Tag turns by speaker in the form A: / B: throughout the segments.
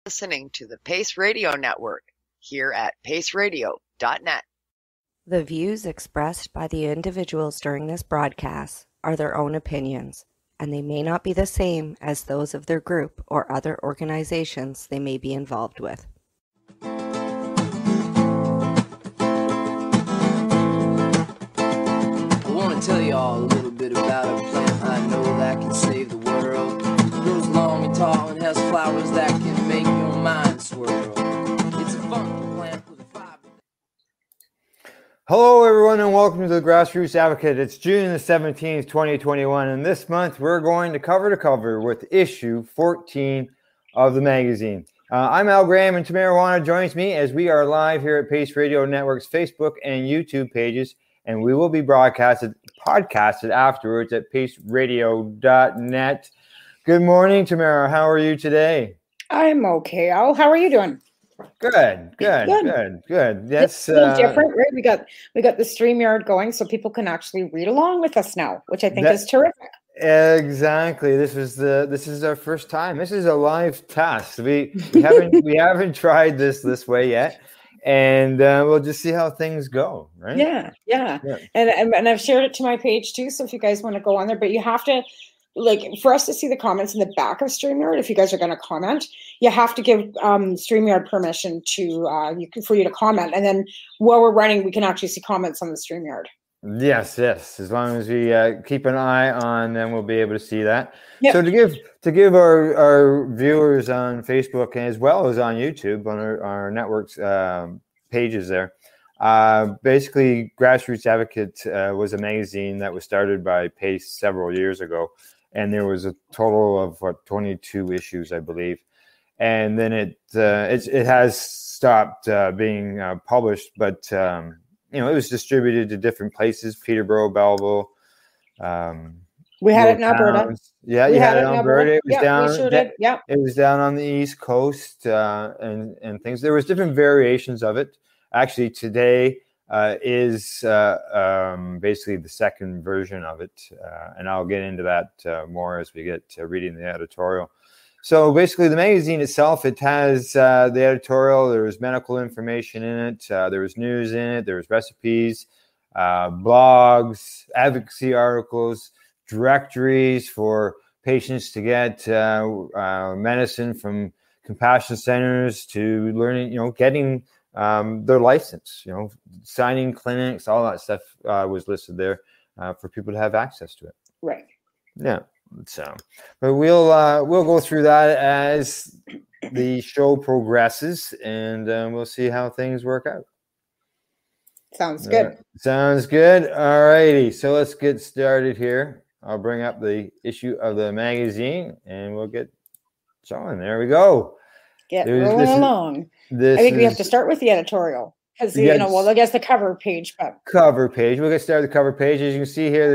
A: listening to the PACE Radio Network here at paceradio.net.
B: The views expressed by the individuals during this broadcast are their own opinions, and they may not be the same as those of their group or other organizations they may be involved with.
C: I want to tell you all a little bit about a plant I know that can save the world. It grows long and tall and has flowers that can make your mind swirl. It's a funky plant with a vibe.
D: Hello, everyone, and welcome to the Grassroots Advocate. It's June the 17th, 2021, and this month we're going to cover with issue 14 of the magazine. I'm Al Graham, and Tamara joins me as we are live here at Pace Radio Network's Facebook and YouTube pages, and we will be podcasted afterwards at paceradio.net. Good morning, Tamara. How are you today?
E: I'm okay, Al. How are you doing?
D: Good. Yes.
E: It's a little different, right? We got the StreamYard going, so people can actually read along with us now, which I think is terrific.
D: Exactly. This is our first time. This is a live test. We haven't tried this way yet, and we'll just see how things go. Right?
E: Yeah. And I've shared it to my page too. So if you guys want to go on there, but you have to. Like, for us to see the comments in the back of StreamYard, if you guys are going to comment, you have to give StreamYard permission for you to comment. And then while we're running, we can actually see comments on the StreamYard. Yes.
D: As long as we keep an eye on them, we'll be able to see that.
E: Yep.
D: So to give our viewers on Facebook as well as on YouTube, on our network's pages there, basically Grassroots Advocate was a magazine that was started by PACE several years ago. And there was a total of 22 issues, I believe, and then it has stopped being published. But it was distributed to different places: Peterborough, Belleville.
E: We had it in Alberta.
D: Yeah, you had it in Alberta. It was down.
E: We sure did. Yeah,
D: it was down on the East Coast and things. There was different variations of it. Actually, today is basically the second version of it, and I'll get into that more as we get to reading the editorial. So basically, the magazine itself, it has the editorial. There was medical information in it. There was news in it. There was recipes, blogs, advocacy articles, directories for patients to get medicine from compassion centers to learning, getting their license, signing clinics, all that stuff was listed there for people to have access to it.
E: Right.
D: Yeah. So, but we'll go through that as the show progresses, and we'll see how things work out.
E: Sounds good.
D: Sounds good. All righty. So let's get started here. I'll bring up the issue of the magazine, and we'll get showing. There we go.
E: Rolling along. I think we have to start with the editorial because I guess the cover page. But
D: cover page. We'll get started with the cover page. As you can see here,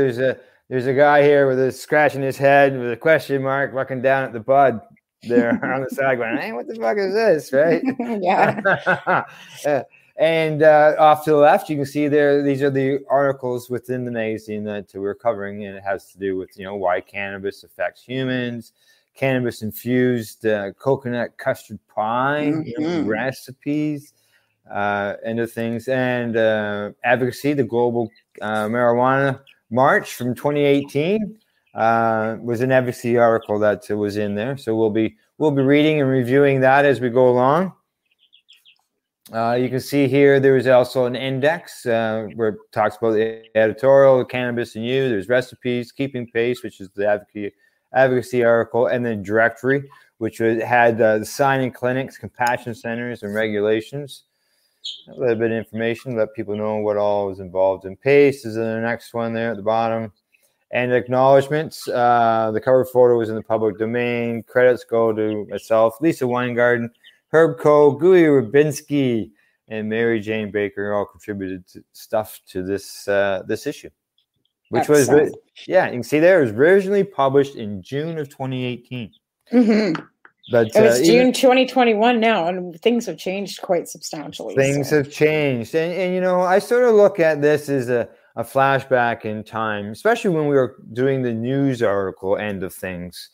D: there's a guy here with a scratching his head with a question mark, looking down at the bud there on the side, going, "Hey, what the fuck is this?" Right?
E: Yeah.
D: And off to the left, you can see there. These are the articles within the magazine that we're covering, and it has to do with why cannabis affects humans. Cannabis-infused coconut custard pie, recipes, and other things. And advocacy, the Global Marijuana March from 2018 was an advocacy article that was in there. So we'll be reading and reviewing that as we go along. You can see here there is also an index where it talks about the editorial, cannabis and you. There's recipes, keeping pace, which is the advocacy article, and then directory, which had the signing clinics, compassion centers, and regulations. A little bit of information, let people know what all is involved in PACE. Is the next one there at the bottom. And acknowledgements. The cover photo is in the public domain. Credits go to myself, Lisa Weingarten, Herb Coe, Gui Rubinski, and Mary Jane Baker all contributed stuff to this issue. Which was, you can see there, it was originally published in June of 2018.
E: Mm-hmm. But it's June 2021 now, and things have changed quite substantially.
D: Things have changed. And I sort of look at this as a flashback in time, especially when we were doing the news article end of things,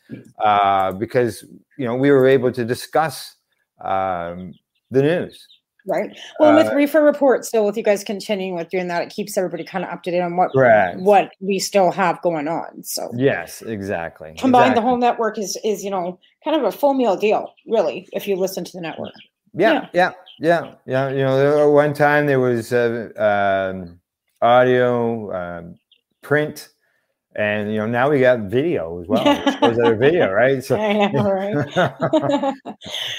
D: because, we were able to discuss the news.
E: Right. Well, with Reefer Report, still with you guys continuing with doing that, it keeps everybody kind of up to date on what we still have going on. So
D: yes, exactly.
E: Combined, the whole network is kind of a full meal deal, really, if you listen to the network.
D: Yeah. One time there was audio, print. And now we got video as well. Those are video, right? So
E: I know, right?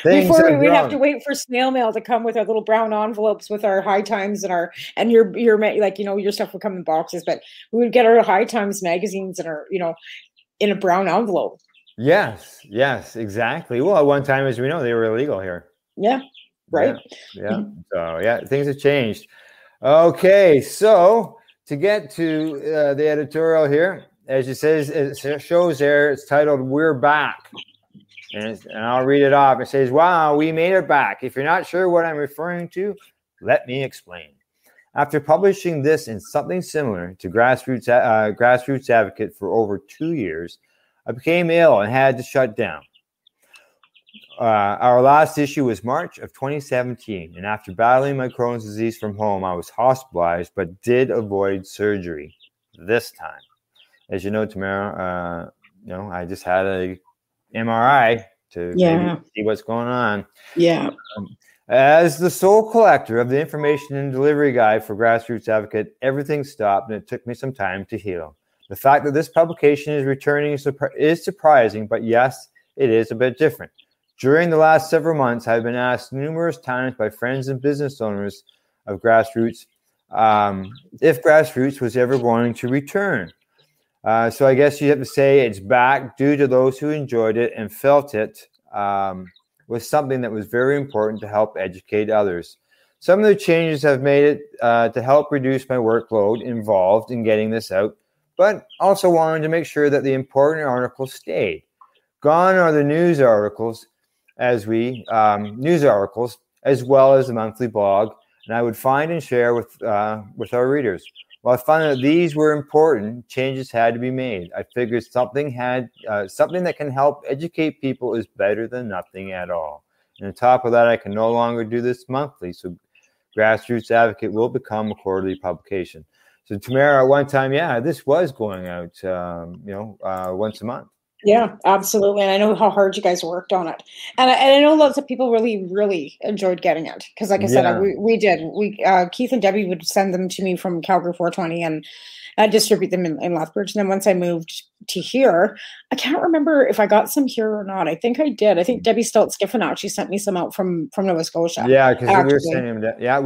E: Before we'd have to wait for snail mail to come with our little brown envelopes with our High Times and your your stuff would come in boxes, but we would get our High Times magazines and our in a brown envelope.
D: Yes, exactly. Well, at one time, as we know, they were illegal here.
E: Yeah, right.
D: Yeah. So things have changed. Okay, so. To get to the editorial here, as it says, it shows there, it's titled "We're Back," and I'll read it off. It says, "Wow, we made it back. If you're not sure what I'm referring to, let me explain. After publishing this and something similar to Grassroots Advocate for over 2 years, I became ill and had to shut down. Our last issue was March of 2017, and after battling my Crohn's disease from home, I was hospitalized, but did avoid surgery this time. As you know, Tamara, I just had a MRI to see what's going on.
E: Yeah.
D: As the sole collector of the information and delivery guide for Grassroots Advocate, everything stopped, and it took me some time to heal. The fact that this publication is returning is surprising, but yes, it is a bit different. During the last several months, I've been asked numerous times by friends and business owners of Grassroots if Grassroots was ever going to return. So I guess you have to say it's back due to those who enjoyed it and felt it was something that was very important to help educate others. Some of the changes have made it to help reduce my workload involved in getting this out, but also wanted to make sure that the important articles stayed. Gone are the news articles, as well as the monthly blog, and I would find and share with our readers. While I found that these were important, changes had to be made. I figured something that can help educate people is better than nothing at all. And on top of that, I can no longer do this monthly, so Grassroots Advocate will become a quarterly publication. So Tamara, at one time, this was going out, once a month.
E: Yeah, absolutely. And I know how hard you guys worked on it. And I know lots of people really, really enjoyed getting it. Because like I said, we did. Keith and Debbie would send them to me from Calgary 420 and I'd distribute them in Lethbridge. And then once I moved to here, I can't remember if I got some here or not. I think I did. I think Debbie Stoltz-Giffen actually sent me some out from Nova Scotia.
D: Yeah, because we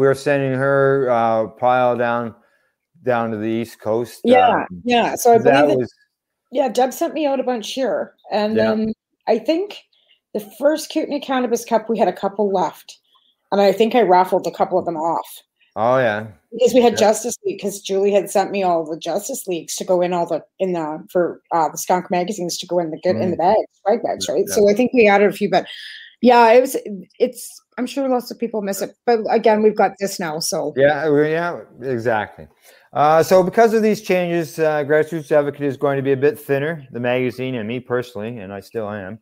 D: were sending her pile down to the East Coast.
E: Yeah. So I believe that. Yeah, Deb sent me out a bunch here. And then I think the first Kootenai Cannabis Cup, we had a couple left. And I think I raffled a couple of them off.
D: Oh, yeah.
E: Because we had Justice League, because Julie had sent me all the Justice Leagues to go for the skunk magazines to go in the bags, right bags, right? Yeah. So I think we added a few, but yeah, it's I'm sure lots of people miss it. But again, we've got this now, so.
D: Yeah, exactly. So because of these changes, Grassroots Advocate is going to be a bit thinner, the magazine, and me personally, and I still am.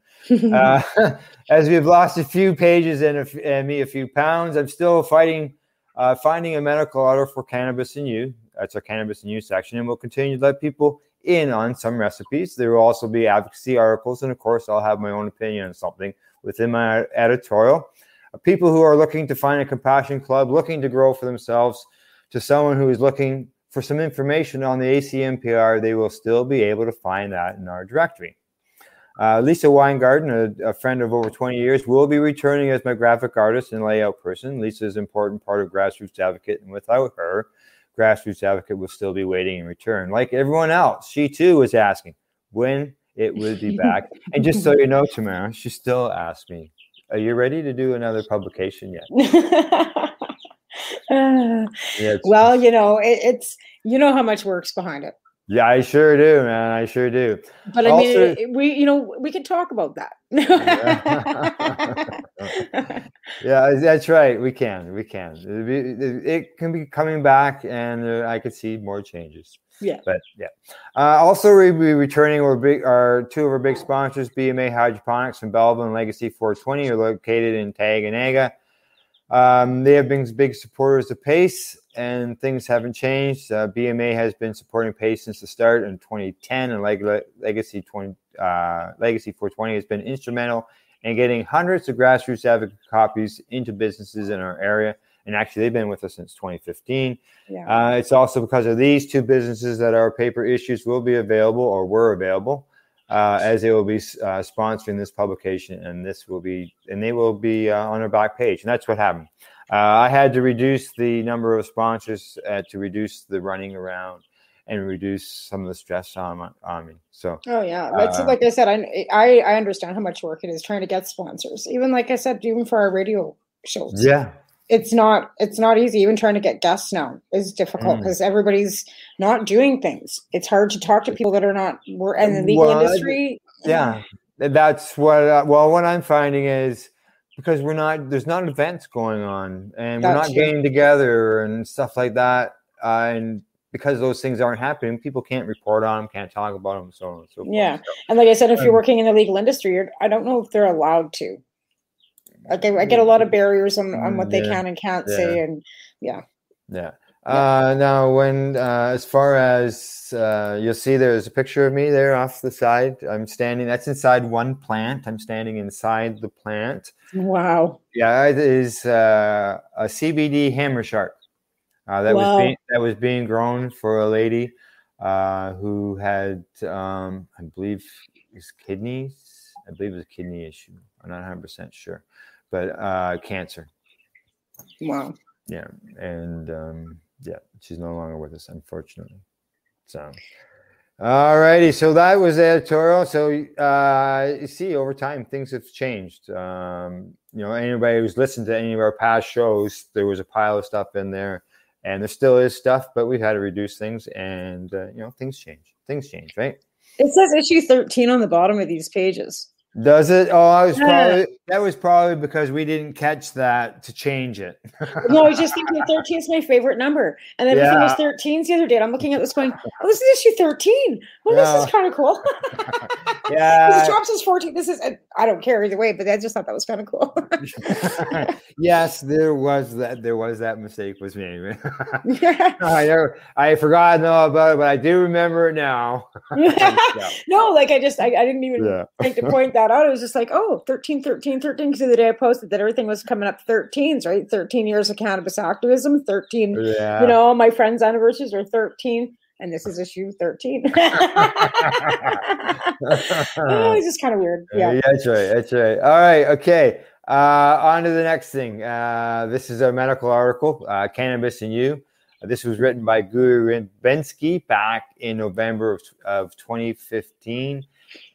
D: As we've lost a few pages and me a few pounds, I'm still finding a medical order for Cannabis and You. That's our Cannabis and You section, and we'll continue to let people in on some recipes. There will also be advocacy articles, and of course, I'll have my own opinion on something within my editorial. People who are looking to find a compassion club, looking to grow for themselves, to someone who is looking for some information on the ACMPR, they will still be able to find that in our directory. Lisa Weingarten, a friend of over 20 years, will be returning as my graphic artist and layout person. Lisa is an important part of Grassroots Advocate, and without her, Grassroots Advocate will still be waiting in return. Like everyone else, she too was asking when it would be back. And just so you know, Tamara, she still asks me, are you ready to do another publication yet?
E: Well, it's how much work's behind it.
D: Yeah, I sure do, man. I sure do.
E: But also, we can talk about that.
D: Yeah, that's right. We can. It can be coming back, and I could see more changes.
E: Yeah.
D: But yeah. Also, we'll be returning our two of our big sponsors, BMA Hydroponics from Belleville and Legacy 420, are located in Taganaga. They have been big supporters of PACE, and things haven't changed. BMA has been supporting PACE since the start in 2010, and Legacy 420 has been instrumental in getting hundreds of Grassroots Advocate copies into businesses in our area. And actually, they've been with us since 2015.
E: Yeah.
D: It's also because of these two businesses that our paper issues will be available, or were available, as they will be sponsoring this publication, and they will be on our back page. And that's what happened. I had to reduce the number of sponsors to reduce the running around and reduce some of the stress on me. So.
E: Oh yeah, like I said, I understand how much work it is trying to get sponsors. Even like I said, even for our radio shows.
D: Yeah.
E: It's not easy. Even trying to get guests now is difficult because everybody's not doing things. It's hard to talk to people that are not in the legal industry.
D: Yeah, that's what. What I'm finding is because there's not events going on, and we're not getting together and stuff like that, and because those things aren't happening, people can't report on them, can't talk about them, so on and so forth.
E: Yeah, and like I said, if you're working in the legal industry, I don't know if they're allowed to. I get a lot of barriers on what they can and can't say, and yeah.
D: Now, when as far as you'll see, there's a picture of me there off the side. I'm standing. That's inside one plant. I'm standing inside the plant.
E: Wow.
D: Yeah, it is a CBD hammer shark that was being grown for a lady who had, I believe, his kidneys. I believe it was a kidney issue. I'm not 100% sure. But cancer.
E: Wow.
D: Yeah. And she's no longer with us, unfortunately. So, all righty. So that was the editorial. So you see, over time, things have changed. Anybody who's listened to any of our past shows, there was a pile of stuff in there, and there still is stuff, but we've had to reduce things, and things change. Things change, right?
E: It says issue 13 on the bottom of these pages.
D: Does it? Oh, that was probably because we didn't catch that to change it.
E: No, I was just thinking 13 is my favorite number. And then everything was 13s the other day. And I'm looking at this going, oh, this is issue 13. Well, this is kind of cool.
D: Yeah.
E: This drops as 14. I don't care either way, but I just thought that was kind of cool.
D: Yes, there was that mistake with me. I forgot all about it, but I do remember it now.
E: No, I didn't even think to point that out. It was just like, oh, 13, because the other day I posted that everything was coming up 13s, right? 13 years of cannabis activism, 13, my friends' anniversaries are 13, and this is issue 13. It's just kind of weird. Yeah.
D: That's right. All right. Okay. On to the next thing. This is a medical article, Cannabis and You. This was written by Guru Bensky back in November of 2015.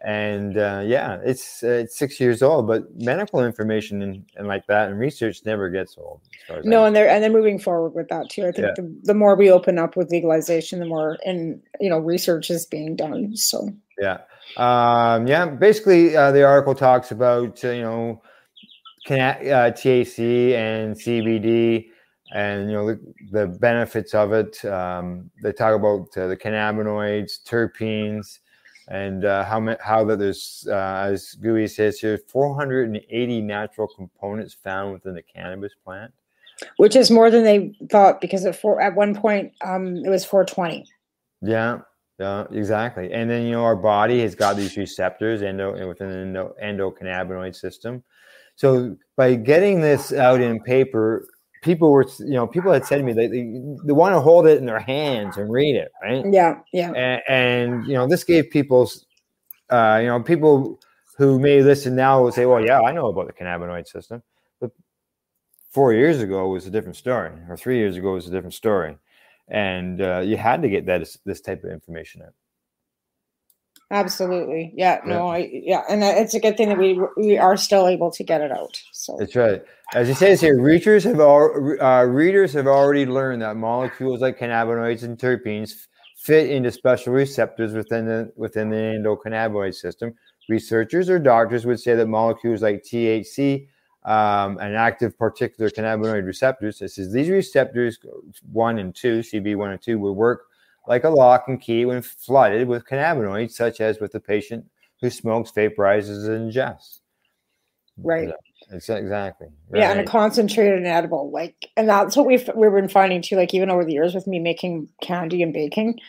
D: And it's 6 years old, but medical information and like that and research never gets old.
E: No, and they're moving forward with that too. I think the more we open up with legalization, the more research is being done. So
D: basically the article talks about THC and CBD and the benefits of it. They talk about the cannabinoids, terpenes. And how that there's, as Gui says here, 480 natural components found within the cannabis plant,
E: which is more than they thought because at one point it was 420.
D: Yeah, exactly. And then our body has got these receptors within the endocannabinoid system. So by getting this out in paper, people had said to me they want to hold it in their hands and read it, right?
E: Yeah.
D: And this gave people who may listen now will say, well, yeah, I know about the cannabinoid system, but 4 years ago was a different story, or 3 years ago was a different story, and you had to get this type of information out.
E: Absolutely. Yeah. No, and it's a good thing that we are still able to get it out. So
D: that's right. As it says here, readers have already learned that molecules like cannabinoids and terpenes fit into special receptors within the endocannabinoid system. Researchers or doctors would say that molecules like THC and active particular cannabinoid receptors, these receptors 1 and 2, CB1 and 2, will work like a lock and key when flooded with cannabinoids, such as with the patient who smokes, vaporizes, and ingests.
E: Right.
D: Exactly.
E: Right. Yeah, and a concentrated edible, like, and that's what we've been finding too. Like even over the years with me making candy and baking,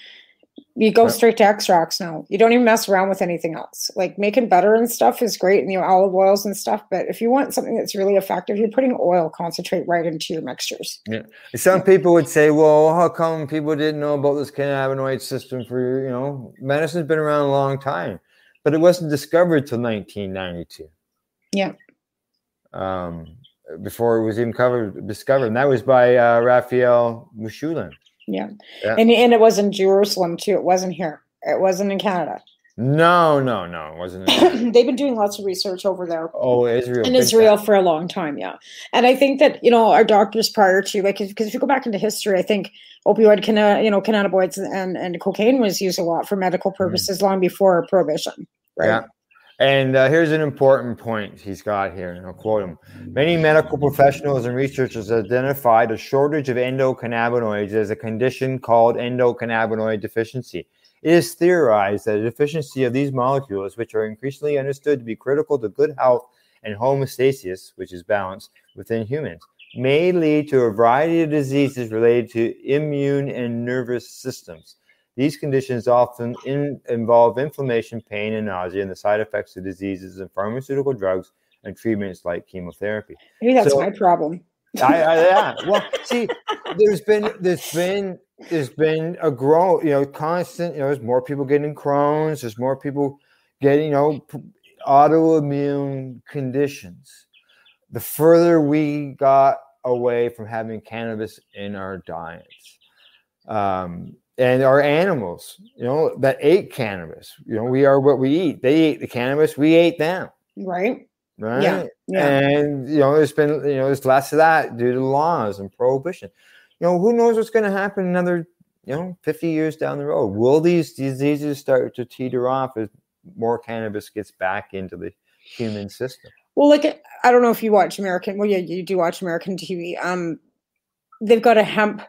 E: you go straight to extracts now. You don't even mess around with anything else. Like making butter and stuff is great, and olive oils and stuff. But if you want something that's really effective, you're putting oil concentrate right into your mixtures.
D: Yeah. Some people would say, well, how come people didn't know about this cannabinoid system for, medicine's been around a long time, but it wasn't discovered till 1992.
E: Yeah.
D: Before it was even discovered. And that was by Raphael Mechoulam.
E: Yeah. And it was in Jerusalem too. It wasn't here. It wasn't in Canada.
D: No, it wasn't.
E: They've been doing lots of research over there.
D: Oh, Israel.
E: In Israel for a long time, yeah. And I think that, our doctors prior to, like, because if you go back into history, I think opioid, cannabinoids and cocaine was used a lot for medical purposes long before prohibition, right?
D: Yeah. And here's an important point he's got here, and I'll quote him. Many medical professionals and researchers identified a shortage of endocannabinoids as a condition called endocannabinoid deficiency. It is theorized that a deficiency of these molecules, which are increasingly understood to be critical to good health and homeostasis, which is balance, within humans, may lead to a variety of diseases related to immune and nervous systems. These conditions often involve inflammation, pain, and nausea, and the side effects of diseases and pharmaceutical drugs and treatments like chemotherapy.
E: Maybe that's my problem.
D: Yeah. Well, see, there's been a growth, constant. There's more people getting Crohn's. There's more people getting, autoimmune conditions. The further we got away from having cannabis in our diets. And our animals, that ate cannabis, we are what we eat. They ate the cannabis, we ate them.
E: Right.
D: Yeah. And, there's been, there's less of that due to laws and prohibition. Who knows what's going to happen another, 50 years down the road? Will these diseases start to teeter off as more cannabis gets back into the human system?
E: Well, like, I don't know if you watch American. Well, yeah, you do watch American TV. They've got a hemp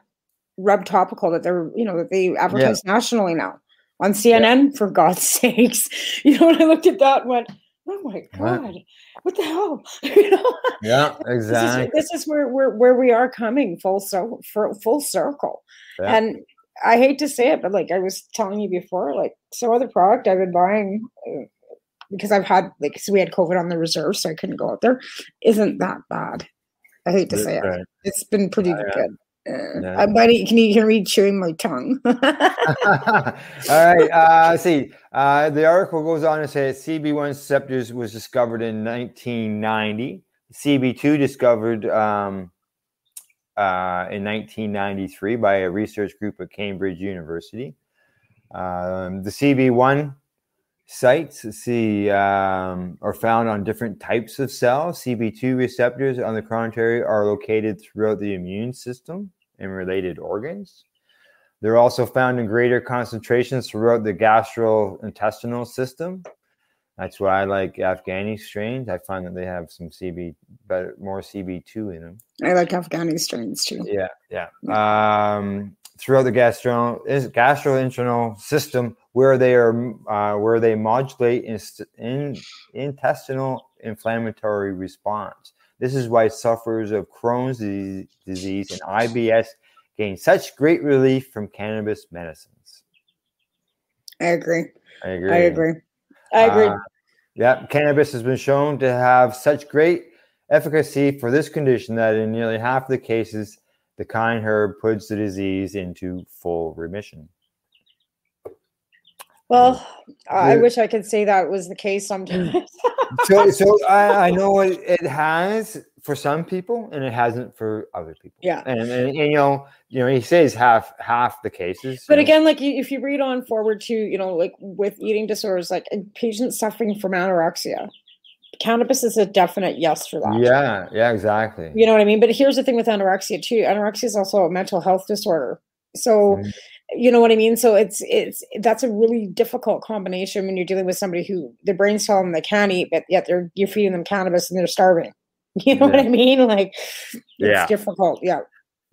E: rub topical that that they advertise nationally now on CNN, for God's sakes. When I looked at that and went, oh my God, what the hell?
D: Yeah, exactly.
E: This is where we are coming full circle. Yeah. And I hate to say it, but like I was telling you before, like some other product I've been buying because I've had so we had COVID on the reserve, so I couldn't go out there, isn't that bad. I hate to say it. It's been pretty good. Buddy, can you hear me chewing my tongue?
D: All right. See, the article goes on to say CB1 receptors was discovered in 1990. CB2 discovered in 1993 by a research group at Cambridge University. The CB1 sites are found on different types of cells. CB2 receptors, on the contrary, are located throughout the immune system and related organs. They're also found in greater concentrations throughout the gastrointestinal system. That's why I like Afghani strains. I find that they have some more CB2 in them. I like
E: Afghani strains too.
D: Yeah. Throughout the gastrointestinal system, where they modulate intestinal inflammatory response. This is why sufferers of Crohn's disease and IBS gain such great relief from cannabis medicines.
E: I agree.
D: Yeah, cannabis has been shown to have such great efficacy for this condition that in nearly half of the cases, the kind herb puts the disease into full remission.
E: Well, I wish I could say that was the case sometimes.
D: so I know it has for some people, and it hasn't for other people.
E: Yeah,
D: and he says half the cases.
E: But again, like if you read on forward to like with eating disorders, like patients suffering from anorexia, cannabis is a definite yes for that.
D: Yeah, exactly.
E: You know what I mean? But here's the thing with anorexia too. Anorexia is also a mental health disorder. So, you know what I mean? So that's a really difficult combination when you're dealing with somebody who their brain's telling them they can't eat, but yet you're feeding them cannabis and they're starving. You know what I mean? Like it's difficult. Yeah.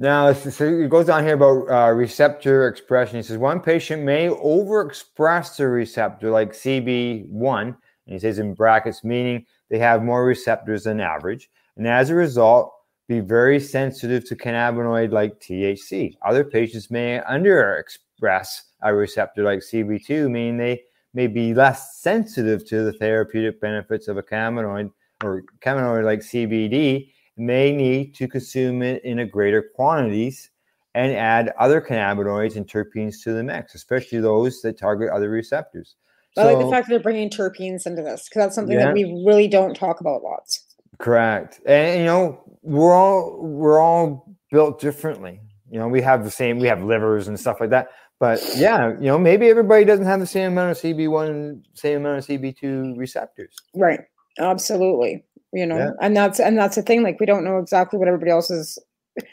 D: Now, so it goes on here about receptor expression. He says one patient may overexpress the receptor like CB1, and he says in brackets, meaning they have more receptors than average, and as a result, be very sensitive to cannabinoid like THC. Other patients may underexpress a receptor like CB2, meaning they may be less sensitive to the therapeutic benefits of a cannabinoid or cannabinoid like CBD, may need to consume it in a greater quantities and add other cannabinoids and terpenes to the mix, especially those that target other receptors.
E: I like the fact that they're bringing terpenes into this, because that's something that we really don't talk about lots.
D: Correct. And, you know, we're all built differently. You know, we have livers and stuff like that. But yeah, you know, maybe everybody doesn't have the same amount of CB1, same amount of CB2 receptors.
E: Right. Absolutely. You know, and that's the thing. Like, we don't know exactly what everybody else is.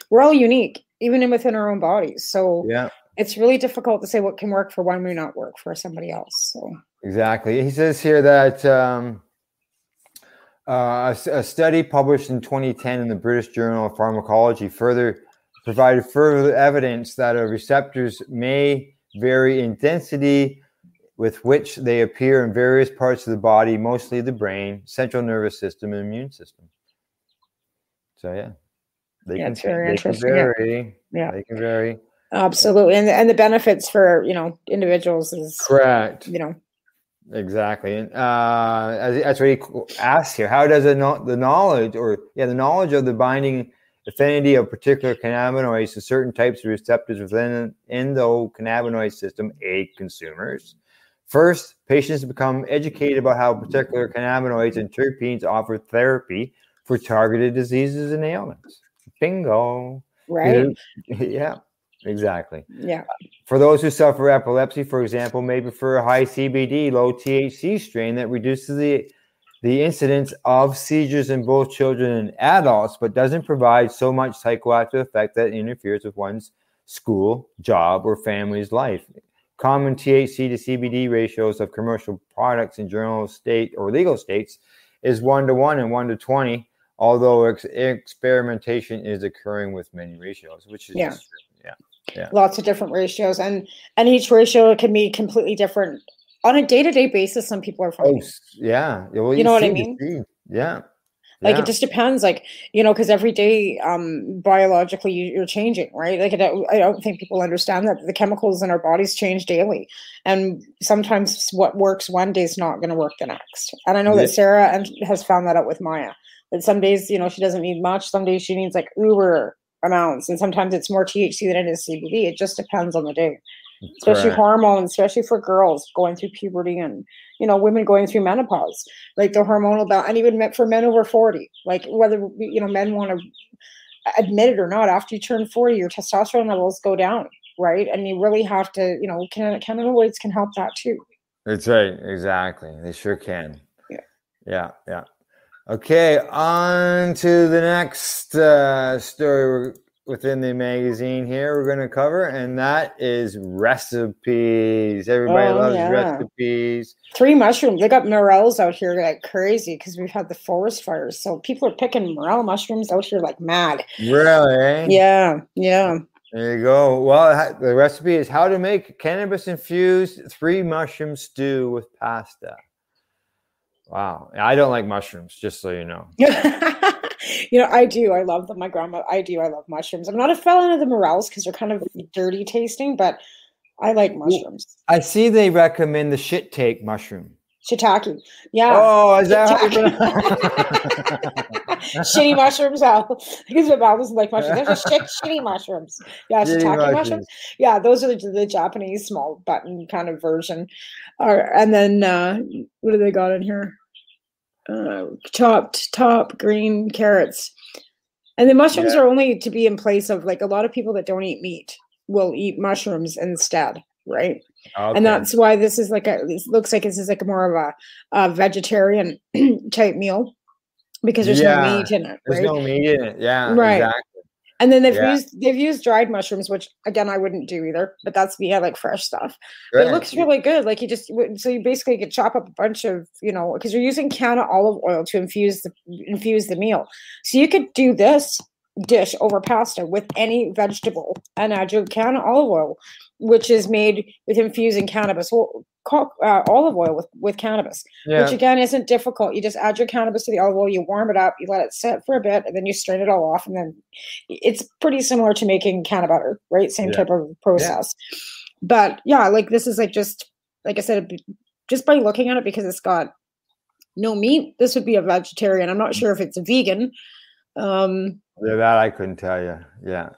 E: We're all unique, even within our own bodies. So it's really difficult to say what can work for one may not work for somebody else. So
D: exactly. He says here that a study published in 2010 in the British Journal of Pharmacology provided further evidence that receptors may vary in density with which they appear in various parts of the body, mostly the brain, central nervous system, and immune system. So they can vary.
E: Yeah,
D: they can vary.
E: Absolutely, and the benefits for individuals is
D: correct.
E: Exactly,
D: and that's what he asks here. How does the knowledge of the binding affinity of particular cannabinoids to certain types of receptors within the endocannabinoid system aid consumers? First, patients become educated about how particular cannabinoids and terpenes offer therapy for targeted diseases and ailments. Bingo.
E: Right.
D: Yeah, exactly.
E: Yeah.
D: For those who suffer epilepsy, for example, may prefer a high CBD, low THC strain that reduces the incidence of seizures in both children and adults, but doesn't provide so much psychoactive effect that interferes with one's school, job, or family's life. Common THC to CBD ratios of commercial products in general state or legal states is 1:1 and 1:20, although experimentation is occurring with many ratios, which is just true. Yeah.
E: Lots of different ratios, and each ratio can be completely different on a day-to-day basis. Some people are finding.
D: Well,
E: you know what I mean? Like, it just depends, because every day, biologically, you're changing, right? Like, I don't think people understand that the chemicals in our bodies change daily. And sometimes what works one day is not going to work the next. And I know that Sarah has found that out with Maya. That some days, she doesn't need much. Some days she needs, like, uber amounts. And sometimes it's more THC than it is CBD. It just depends on the day. Especially hormones, especially for girls going through puberty and, women going through menopause, like the hormonal balance, and even for men over 40, like whether, men want to admit it or not, after you turn 40, your testosterone levels go down, right? And you really have to, cannabinoids can help that too.
D: That's right. Exactly. They sure can.
E: Yeah.
D: Okay. On to the next story within the magazine here we're going to cover, and that is recipes. Everybody loves recipes.
E: 3 mushrooms. They got morels out here like crazy because we've had the forest fires. So people are picking morel mushrooms out here like mad.
D: Really?
E: Yeah.
D: There you go. Well, the recipe is how to make cannabis-infused 3 mushroom stew with pasta. Wow. I don't like mushrooms, just so you know.
E: I do. I love them. My grandma, I love mushrooms. I'm not a fan of the morels because they're kind of dirty tasting, but I like mushrooms.
D: I see they recommend the shit take mushroom.
E: Shiitake. Yeah.
D: Oh, is that
E: shitty mushrooms? Because my mom doesn't like mushrooms. Those are shitty mushrooms. Yeah, shiitake mushrooms. Yeah, those are the Japanese small button kind of version. And then what do they got in here? Chopped top green carrots, and the mushrooms are only to be in place of, like, a lot of people that don't eat meat will eat mushrooms instead, right? Okay. And that's why this is this looks like this is like more of a vegetarian type meal, because there's no meat in it.
D: There's no meat in it. Yeah,
E: right.
D: Exactly.
E: And then they've used dried mushrooms, which again I wouldn't do either. But that's me. I like fresh stuff. But it looks really good. Like, you basically could chop up a bunch of because you're using canna olive oil to infuse the meal. So you could do this dish over pasta with any vegetable and add your can olive oil, which is made with infusing cannabis, olive oil with cannabis, which again isn't difficult. You just add your cannabis to the olive oil, you warm it up, you let it sit for a bit, and then you strain it all off. And then it's pretty similar to making canna butter, right? Same type of process. But yeah, like this is like just, like I said, just by looking at it, because it's got no meat, this would be a vegetarian. I'm not sure if it's a vegan.
D: That I couldn't tell you. Yeah.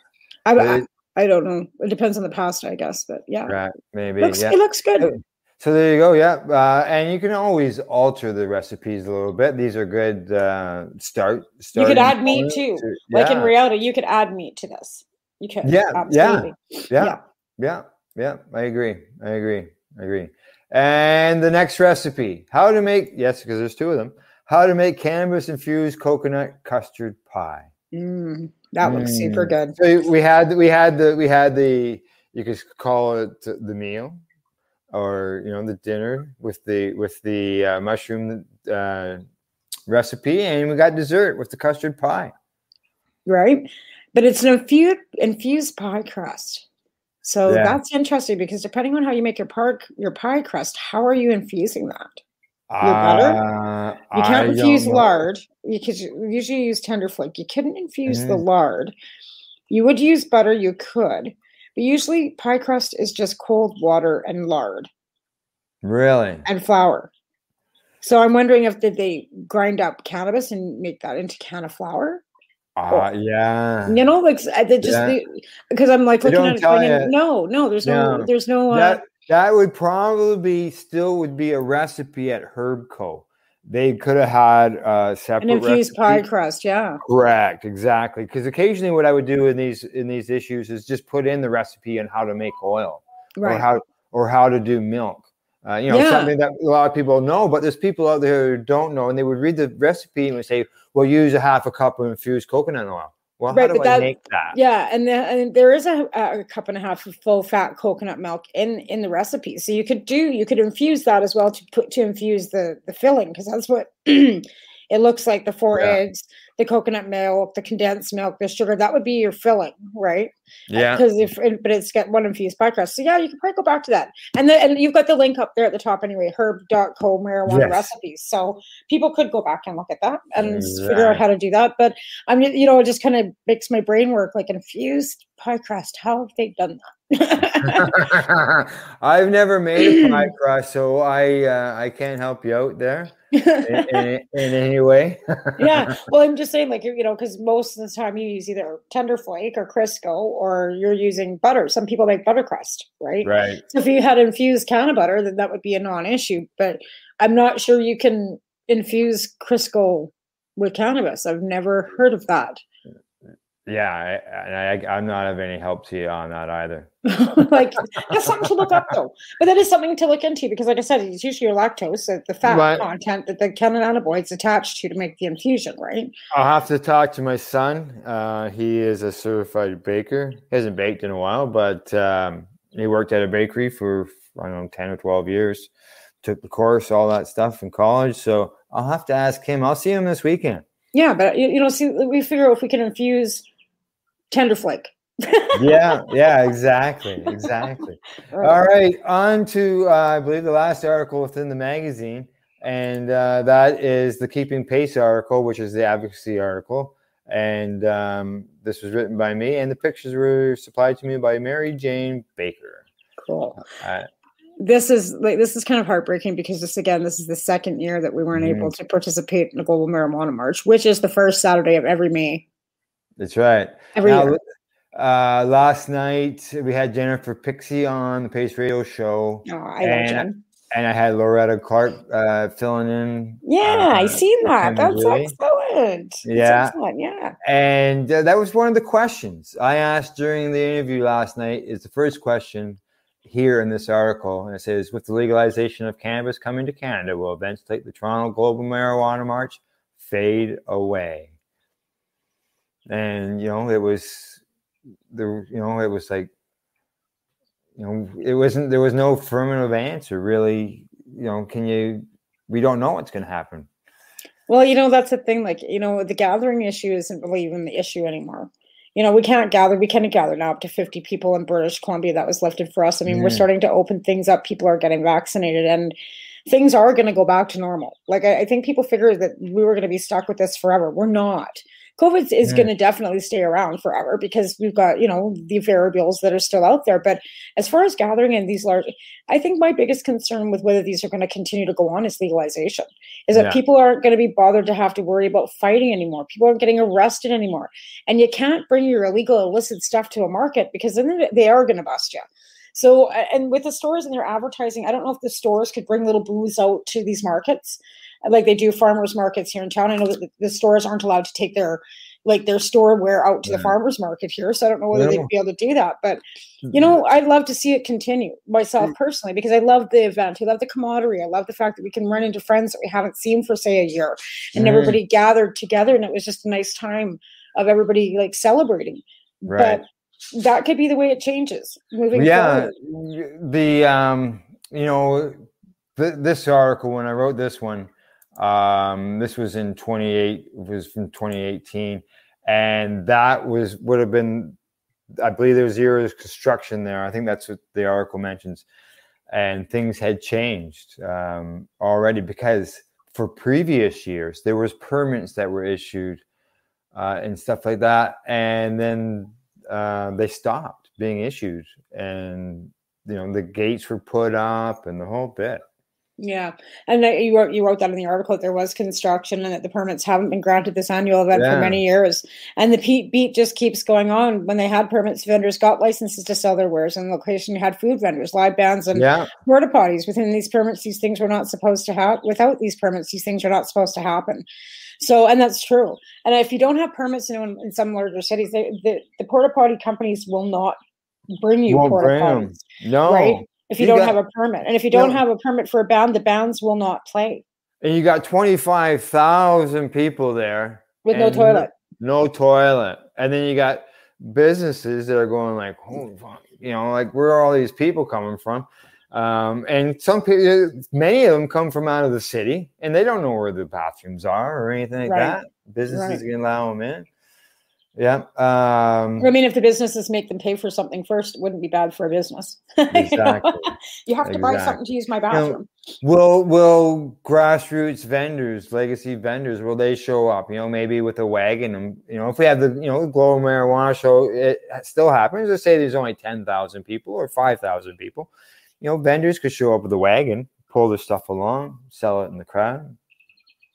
E: I don't know. It depends on the pasta, I guess. But yeah.
D: Right. Maybe.
E: It looks good.
D: So there you go. Yeah. And you can always alter the recipes a little bit. These are good start.
E: You could add meat too. Like in reality, you could add meat to this. You could.
D: Yeah.
E: Absolutely.
D: Yeah. I agree. And the next recipe, how to make, because there's two of them, how to make cannabis-infused coconut custard pie.
E: That looks super good.
D: So we had the, you could call it the meal, or the dinner with the mushroom recipe, and we got dessert with the custard pie. Right,
E: but it's an infused pie crust. So that's interesting, because depending on how you make your pie crust, how are you infusing that? Your butter? You can't infuse lard, because you usually use tenderflake. You couldn't infuse the lard. You would use butter, you could. But usually pie crust is just cold water and lard.
D: Really?
E: And flour. So I'm wondering did they grind up cannabis and make that into canna flour?
D: Yeah.
E: Because I'm like looking at it going, no, there's no.
D: That would probably would be a recipe at Herb Co. They could have had a separate
E: an infused pie crust. Yeah.
D: Correct. Exactly. Because occasionally what I would do in these issues is just put in the recipe on how to make oil,
E: right,
D: or how to do milk. Something that a lot of people know, but there's people out there who don't know, and they would read the recipe and would say, well, use a half a cup of infused coconut oil. Well, how do I make that?
E: Yeah, and there is a cup and a half of full fat coconut milk in the recipe. So you could infuse that as well to infuse the filling, because that's what it looks like. The 4 eggs, the coconut milk, the condensed milk, the sugar, that would be your filling, right?
D: Yeah.
E: But it's got one infused pie crust. So yeah, you can probably go back to that. And you've got the link up there at the top anyway, herb.co marijuana recipes. So people could go back and look at that and figure out how to do that. But it just kind of makes my brain work, like infused pie crust. How have they done that?
D: I've never made a pie crust, so I can't help you out there in any way.
E: Yeah, well, I'm just saying, because most of the time you use either tenderflake or Crisco, or you're using butter. Some people make butter crust, right?
D: Right.
E: So if you had infused canna butter, then that would be a non-issue. But I'm not sure you can infuse Crisco with cannabis. I've never heard of that.
D: Yeah, I'm not of any help to you on that either.
E: That's something to look up, though. But that is something to look into, because, like I said, it's usually your lactose, the fat content that the cannabinoids attached to make the infusion, right?
D: I'll have to talk to my son. He is a certified baker. He hasn't baked in a while, but he worked at a bakery for, 10 or 12 years. Took the course, all that stuff in college. So I'll have to ask him. I'll see him this weekend.
E: Yeah, but we figure if we can infuse tenderflake.
D: yeah, exactly. All right, on to I believe the last article within the magazine, and that is the Keeping Pace article, which is the advocacy article, and this was written by me, and the pictures were supplied to me by Mary Jane Baker.
E: Cool. This is kind of heartbreaking, because this is the second year that we weren't able to participate in the Global Marijuana March, which is the first Saturday of every May.
D: That's right.
E: Every year.
D: Last night we had Jennifer Pixie on the Pace Radio show.
E: Oh, I love Jen.
D: And I had Loretta Clark filling in.
E: Yeah, I seen that. That's excellent.
D: Yeah.
E: Excellent. Yeah.
D: And that was one of the questions I asked during the interview last night. Is the first question here in this article, and it says, with the legalization of cannabis coming to Canada, will events like the Toronto Global Marijuana March fade away? And it was there was no affirmative answer, really. We don't know what's going to happen.
E: Well, that's the thing. Like, the gathering issue isn't really even the issue anymore. We can't gather. We can't gather now up to 50 people in British Columbia. That was lifted for us. I mean, we're starting to open things up. People are getting vaccinated, and things are going to go back to normal. Like, I think people figured that we were going to be stuck with this forever. We're not. COVID is going to definitely stay around forever because we've got, the variables that are still out there. But as far as gathering in these large, I think my biggest concern with whether these are going to continue to go on is legalization, is that people aren't going to be bothered to have to worry about fighting anymore. People aren't getting arrested anymore. And you can't bring your illegal, illicit stuff to a market because then they are going to bust you. So, and with the stores and their advertising, I don't know if the stores could bring little booze out to these markets like they do farmers markets here in town. I know that the stores aren't allowed to take their storeware out to the farmers market here. So I don't know whether they'd be able to do that. But, I'd love to see it continue myself personally, because I love the event. I love the camaraderie. I love the fact that we can run into friends that we haven't seen for, say, a year, and everybody gathered together. And it was just a nice time of everybody like celebrating. Right. But that could be the way it changes moving forward.
D: This article, when I wrote this one, this was from 2018, and that would have been, I believe there was zero construction there. I think that's what the article mentions, and things had changed already, because for previous years there was permits that were issued and stuff like that, and then they stopped being issued, and the gates were put up and the whole bit.
E: Yeah, and you wrote that in the article that there was construction and that the permits haven't been granted this annual event for many years. And the beat just keeps going on. When they had permits, vendors got licenses to sell their wares, and the location had food vendors, live bands, and porta potties. Within these permits, these things were not supposed to happen. Without these permits, these things are not supposed to happen. So, and that's true. And if you don't have permits in some larger cities, the porta potty companies will not bring you porta potties.
D: No.
E: Right? If you don't have a permit. And if you don't have a permit for a band, the bands will not play.
D: And you got 25,000 people there.
E: With no toilet.
D: No toilet. And then you got businesses that are going like, oh, fuck, like, where are all these people coming from? And some people, many of them come from out of the city, and they don't know where the bathrooms are or anything like that. Businesses can allow them in. Yeah. I
E: mean, if the businesses make them pay for something first, it wouldn't be bad for a business.
D: Exactly.
E: You have to buy something to use my bathroom.
D: Will grassroots vendors, legacy vendors, will they show up? Maybe with a wagon, and if we have the global marijuana show, it still happens. Let's say there's only 10,000 people or 5,000 people. Vendors could show up with a wagon, pull their stuff along, sell it in the crowd.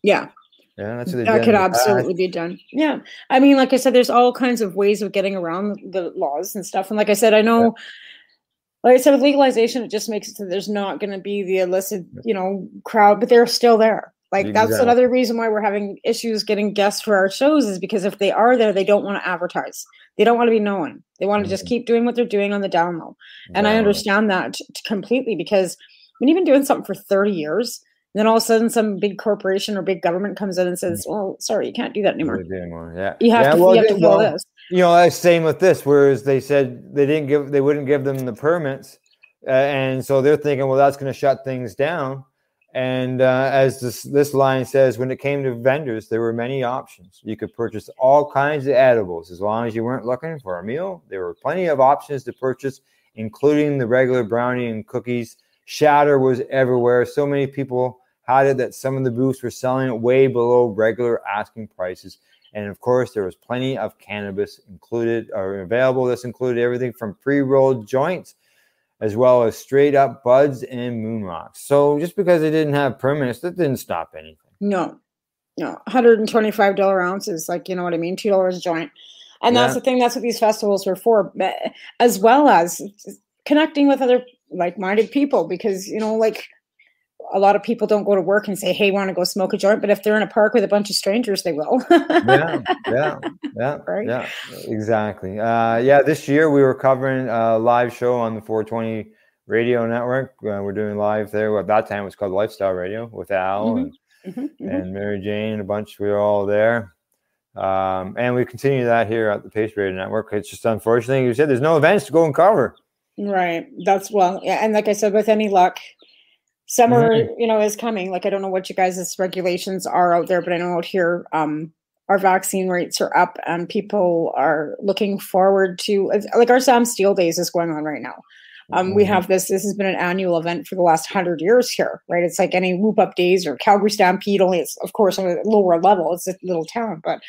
E: Yeah.
D: Yeah, that's what
E: that could absolutely be done. Yeah. I mean, like I said, there's all kinds of ways of getting around the laws and stuff. And like I said, I know, like I said, with legalization, it just makes it so there's not going to be the illicit, crowd, but they're still there. Like, that's another reason why we're having issues getting guests for our shows, is because if they are there, they don't want to advertise. They don't want to be known. They want to just keep doing what they're doing on the down low. And I understand that completely, because when you've been doing something for 30 years, and then all of a sudden some big corporation or big government comes in and says, well, sorry, you can't do that anymore.
D: Yeah.
E: You have to fill this.
D: Same with this, whereas they said they wouldn't give them the permits. And so they're thinking, well, that's going to shut things down. And as this line says, when it came to vendors, there were many options. You could purchase all kinds of edibles as long as you weren't looking for a meal. There were plenty of options to purchase, including the regular brownie and cookies. Shatter was everywhere. So many people had it that some of the booths were selling it way below regular asking prices. And of course, there was plenty of cannabis included or available. This included everything from pre-rolled joints, as well as straight up buds and moon rocks. So just because they didn't have permits, that didn't stop anything.
E: No, $125 ounces, like, you know what I mean? $2 a joint. And that's the thing. That's what these festivals were for, as well as connecting with other like-minded people, because, a lot of people don't go to work and say, hey, want to go smoke a joint? But if they're in a park with a bunch of strangers, they will.
D: Right? Yeah, exactly. This year we were covering a live show on the 420 radio network. We're doing live there. At that time, it was called Lifestyle Radio with Al and Mary Jane and a bunch. We were all there. And we continue that here at the PACE Radio Network. It's just unfortunately, you said there's no events to go and cover.
E: Right. And like I said, with any luck, Summer, is coming. Like, I don't know what you guys' regulations are out there, but I know out here, our vaccine rates are up and people are looking forward to, like, our Sam Steele Days is going on right now. We have this has been an annual event for the last 100 years here, right? It's like any Whoop Up Days or Calgary Stampede, only it's, of course, on a lower level. It's a little town, but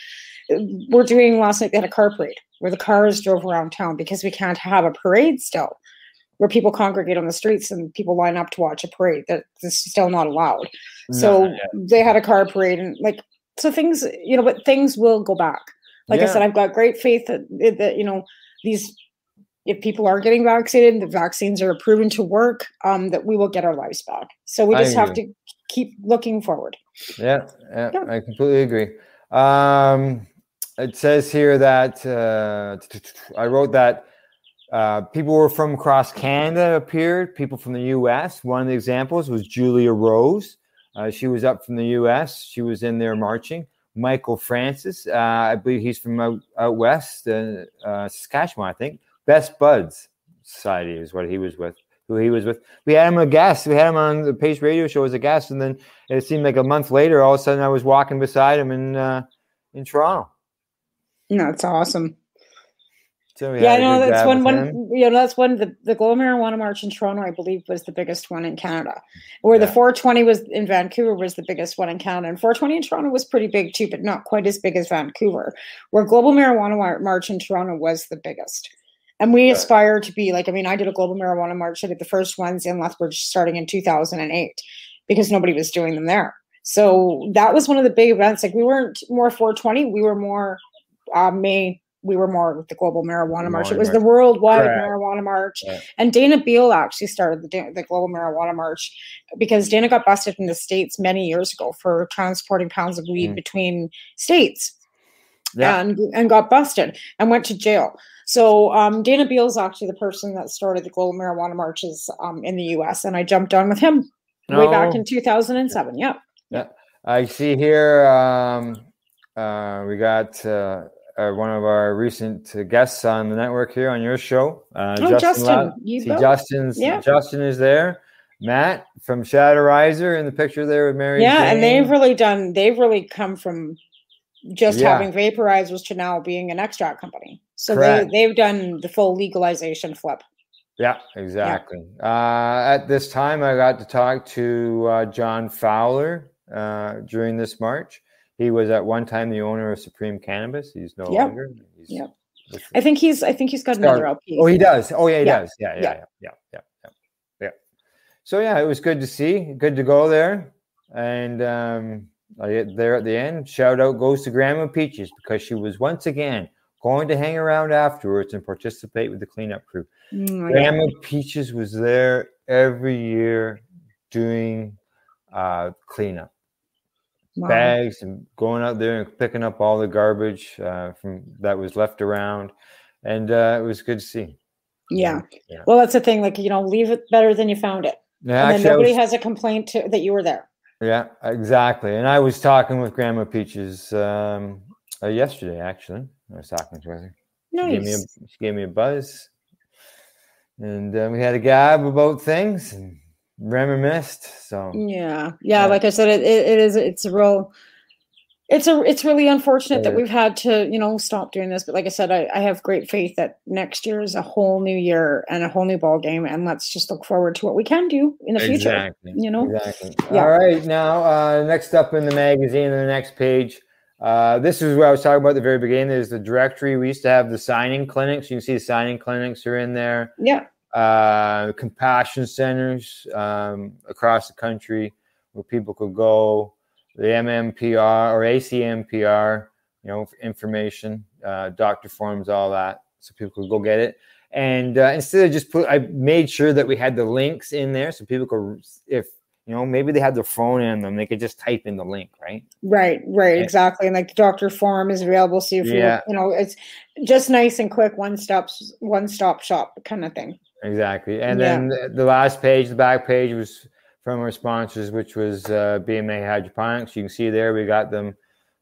E: we're doing, last night they had a car parade where the cars drove around town because we can't have a parade still where people congregate on the streets and people line up to watch a parade. That's still not allowed. So they had a car parade and like, so things, but things will go back. Like I said, I've got great faith that these, if people are getting vaccinated, the vaccines are proven to work, that we will get our lives back. So we just have to keep looking forward. Yeah,
D: I completely agree. It says here that I wrote that people were from across Canada appeared, people from the U.S. One of the examples was Julia Rose. She was up from the U.S. She was in there marching. Michael Francis, I believe he's from out west, Saskatchewan, I think. Best Buds Society is what he was with. Who he was with. We had him a guest. We had him on the Pace Radio Show as a guest, and then it seemed like a month later, all of a sudden, I was walking beside him in Toronto.
E: No, it's awesome.
D: So
E: that's one. That's one. The Global Marijuana March in Toronto, I believe, was the biggest one in Canada. Where the 420 was in Vancouver was the biggest one in Canada, and 420 in Toronto was pretty big too, but not quite as big as Vancouver. Where Global Marijuana March in Toronto was the biggest. And we aspire to be like, I did a Global Marijuana March. I did the first ones in Lethbridge starting in 2008 because nobody was doing them there. So that was one of the big events. Like, we weren't more 420. We were more we were more with the Global Marijuana March. It was the worldwide marijuana march. Yeah. And Dana Beal actually started the Global Marijuana March because Dana got busted in the States many years ago for transporting pounds of weed between states and got busted and went to jail. So Dana Beal is actually the person that started the Global Marijuana Marches in the U.S. And I jumped on with him way back in 2007. Yeah.
D: I see here we got one of our recent guests on the network here on your show, Justin. Justin is there. Matt from Shatterizer in the picture there with Mary.
E: Yeah, Jane. And they've really come from just having vaporizers to now being an extract company. So they've done the full legalization flip.
D: Yeah, exactly. Yeah. At this time, I got to talk to John Fowler during this march. He was at one time the owner of Supreme Cannabis. He's no longer.
E: I think he's got another LP.
D: Oh, he does. Oh, yeah, he does. Yeah. So it was good to see. Good to go there. And there at the end, shout out goes to Grandma Peaches because she was once again going to hang around afterwards and participate with the cleanup crew. Grandma Peaches was there every year doing cleanup. Wow. Bags and going out there and picking up all the garbage from that was left around, and it was good to see.
E: Yeah. Well, that's the thing. Like, leave it better than you found it. Yeah, and then nobody has a complaint that you were there.
D: Yeah, exactly. And I was talking with Grandma Peaches yesterday. Actually, I was talking to her.
E: Nice.
D: She gave me a buzz, and we had a gab about things and reminisced. So
E: like I said, it's really unfortunate that we've had to stop doing this, but like I said, I have great faith that next year is a whole new year and a whole new ball game, and let's just look forward to what we can do in the future.
D: Exactly. All right, now next up in the magazine on the next page, this is what I was talking about at the very beginning. There's the directory. We used to have the signing clinics. You can see the signing clinics are in there. Compassion centers across the country where people could go, the MMPR or ACMPR, information, doctor forms, all that, so people could go get it. And instead of I made sure that we had the links in there so people could, if maybe they had their phone in them, they could just type in the link, right?
E: Right, exactly. And like the doctor form is available, so if it's just nice and quick, one stop shop kind of thing.
D: Exactly. And then the last page, the back page, was from our sponsors, which was BMA Hydroponics. You can see there we got them.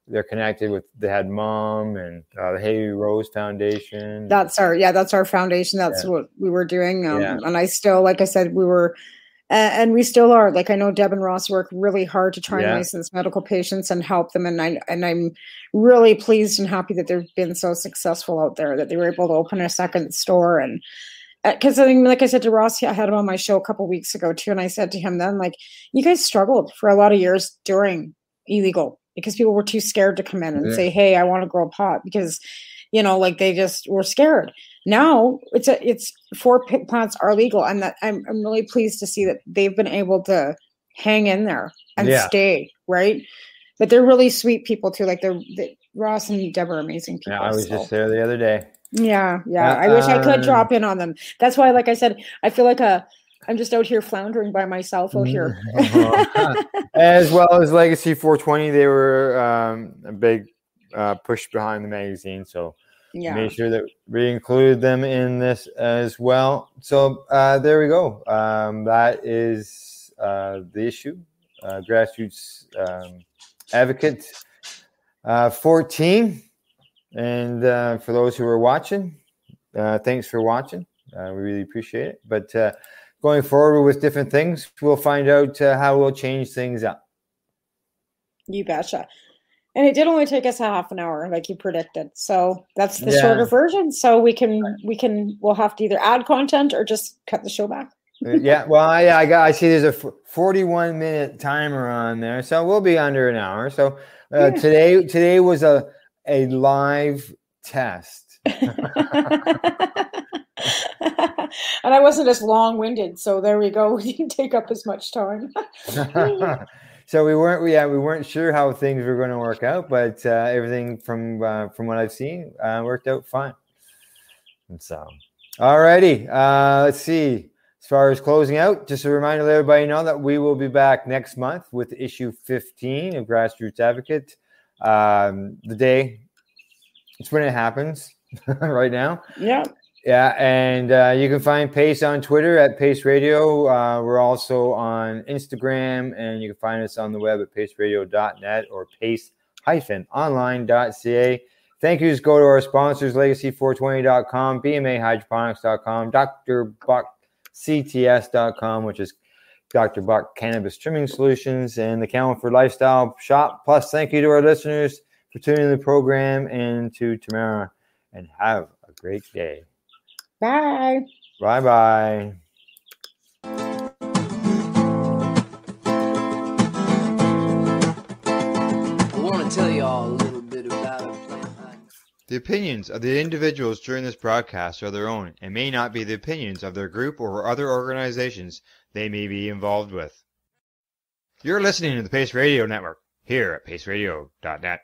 D: They're connected with, they had Mom and the Haley Rose Foundation.
E: That's our foundation. That's what we were doing. And I still, like I said, And we still are. Like, I know Deb and Ross work really hard to try and license medical patients and help them. And I'm really pleased and happy that they've been so successful out there, that they were able to open a second store. And because I think, like I said to Ross, I had him on my show a couple of weeks ago too. And I said to him then, like, you guys struggled for a lot of years during illegal because people were too scared to come in and say, hey, I want to grow pot, because, you know, like, they just were scared. Now it's 4 plants are legal, and that I'm really pleased to see that they've been able to hang in there and stay, right? But they're really sweet people too. Like, Ross and Deb are amazing people.
D: Yeah, I was just there the other day.
E: Yeah. I wish I could drop in on them. That's why, like I said, I feel like I'm just out here floundering by myself out here.
D: As well as Legacy 420, they were a big push behind the magazine, so make sure that we include them in this as well. So there we go. That is the issue. Grassroots Advocate 14. And for those who are watching, thanks for watching. We really appreciate it. But going forward with different things, we'll find out how we'll change things up.
E: You betcha. And it did only take us a half an hour, like you predicted. So that's the shorter version. So we'll have to either add content or just cut the show back.
D: I see there's a 41-minute timer on there, so we'll be under an hour. So today was a live test.
E: And I wasn't as long-winded, so there we go. We didn't take up as much time.
D: So we weren't sure how things were going to work out, but everything from what I've seen worked out fine. And so, alrighty, let's see. As far as closing out, just a reminder to let everybody know that we will be back next month with issue 15 of Grassroots Advocate. The day, it's when it happens right now. Yeah, and you can find PACE on Twitter at PACE Radio. We're also on Instagram, and you can find us on the web at paceradio.net or PACE-online.ca. Thank yous go to our sponsors, Legacy420.com, BMAHydroponics.com, DrBuckCTS.com, which is Dr. Buck Cannabis Trimming Solutions, and the Camelford Lifestyle Shop. Plus, thank you to our listeners for tuning in the program, and to Tamara, and have a great day.
E: Bye.
D: Bye-bye.
C: I want to tell you all a little bit about a plant.
D: The opinions of the individuals during this broadcast are their own and may not be the opinions of their group or other organizations they may be involved with. You're listening to the PACE Radio Network here at paceradio.net.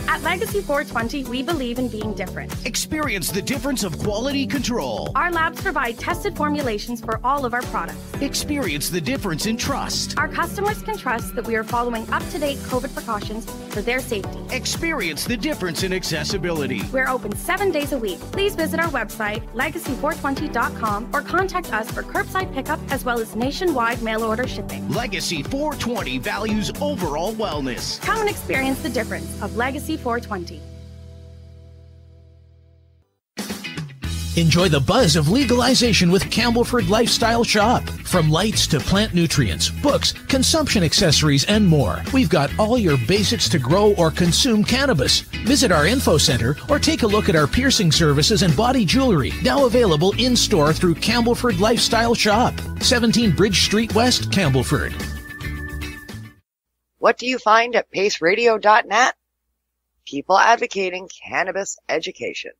F: At Legacy 420, we believe in being different.
G: Experience the difference of quality control.
F: Our labs provide tested formulations for all of our products.
G: Experience the difference in trust.
F: Our customers can trust that we are following up-to-date COVID precautions for their safety.
G: Experience the difference in accessibility.
F: We're open 7 days a week. Please visit our website, legacy420.com, or contact us for curbside pickup as well as nationwide mail order shipping.
G: Legacy 420 values overall wellness.
F: Come and experience the difference of Legacy 420.
G: Enjoy the buzz of legalization with Campbellford Lifestyle Shop. From lights to plant nutrients, books, consumption accessories, and more. We've got all your basics to grow or consume cannabis. Visit our info center or take a look at our piercing services and body jewelry, now available in-store through Campbellford Lifestyle Shop, 17 Bridge Street West, Campbellford.
A: What do you find at paceradio.net? People advocating cannabis education.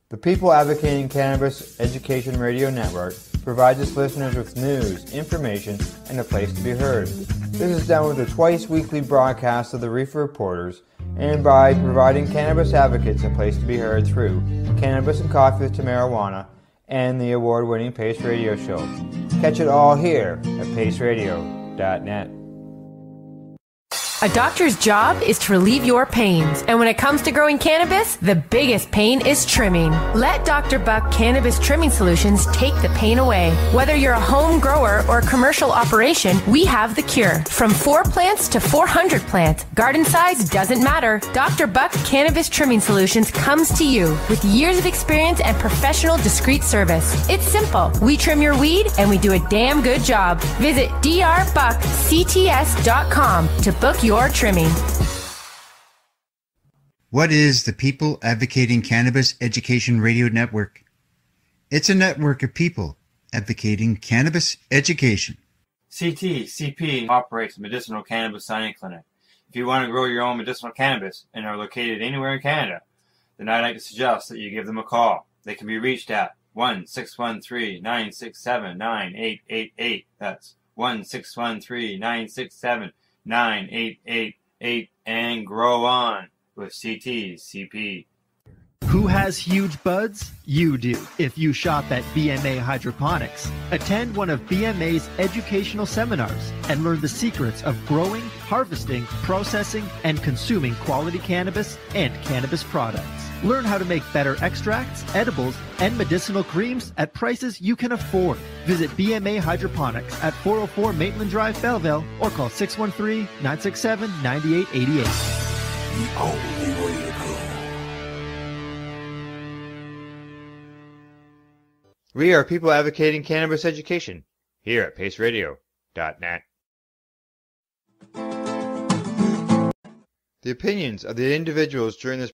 D: The People Advocating Cannabis Education Radio Network provides its listeners with news, information, and a place to be heard. This is done with a twice-weekly broadcast of the Reefer Reporters and by providing cannabis advocates a place to be heard through Cannabis and Coffee to Marijuana and the award-winning PACE Radio Show. Catch it all here at paceradio.net.
H: A doctor's job is to relieve your pains. And when it comes to growing cannabis, the biggest pain is trimming. Let Dr. Buck Cannabis Trimming Solutions take the pain away. Whether you're a home grower or a commercial operation, we have the cure. From 4 plants to 400 plants, garden size doesn't matter. Dr. Buck Cannabis Trimming Solutions comes to you with years of experience and professional discreet service. It's simple. We trim your weed and we do a damn good job. Visit drbuckcts.com to book your trimming.
I: What is the People Advocating Cannabis Education Radio Network? It's a network of people advocating cannabis education.
D: CTCP operates a medicinal cannabis signing clinic. If you want to grow your own medicinal cannabis and are located anywhere in Canada, then I'd like to suggest that you give them a call. They can be reached at 1-613-967-9888. That's 1-613-967-9888, and grow on with CTCP.
J: Who has huge buds? You do. If you shop at BMA Hydroponics, attend one of BMA's educational seminars and learn the secrets of growing, harvesting, processing, and consuming quality cannabis and cannabis products. Learn how to make better extracts, edibles, and medicinal creams at prices you can afford. Visit BMA Hydroponics at 404 Maitland Drive, Belleville, or call 613-967-9888.
K: The only way to go.
D: We are people advocating cannabis education here at PACERadio.net. The opinions of the individuals during this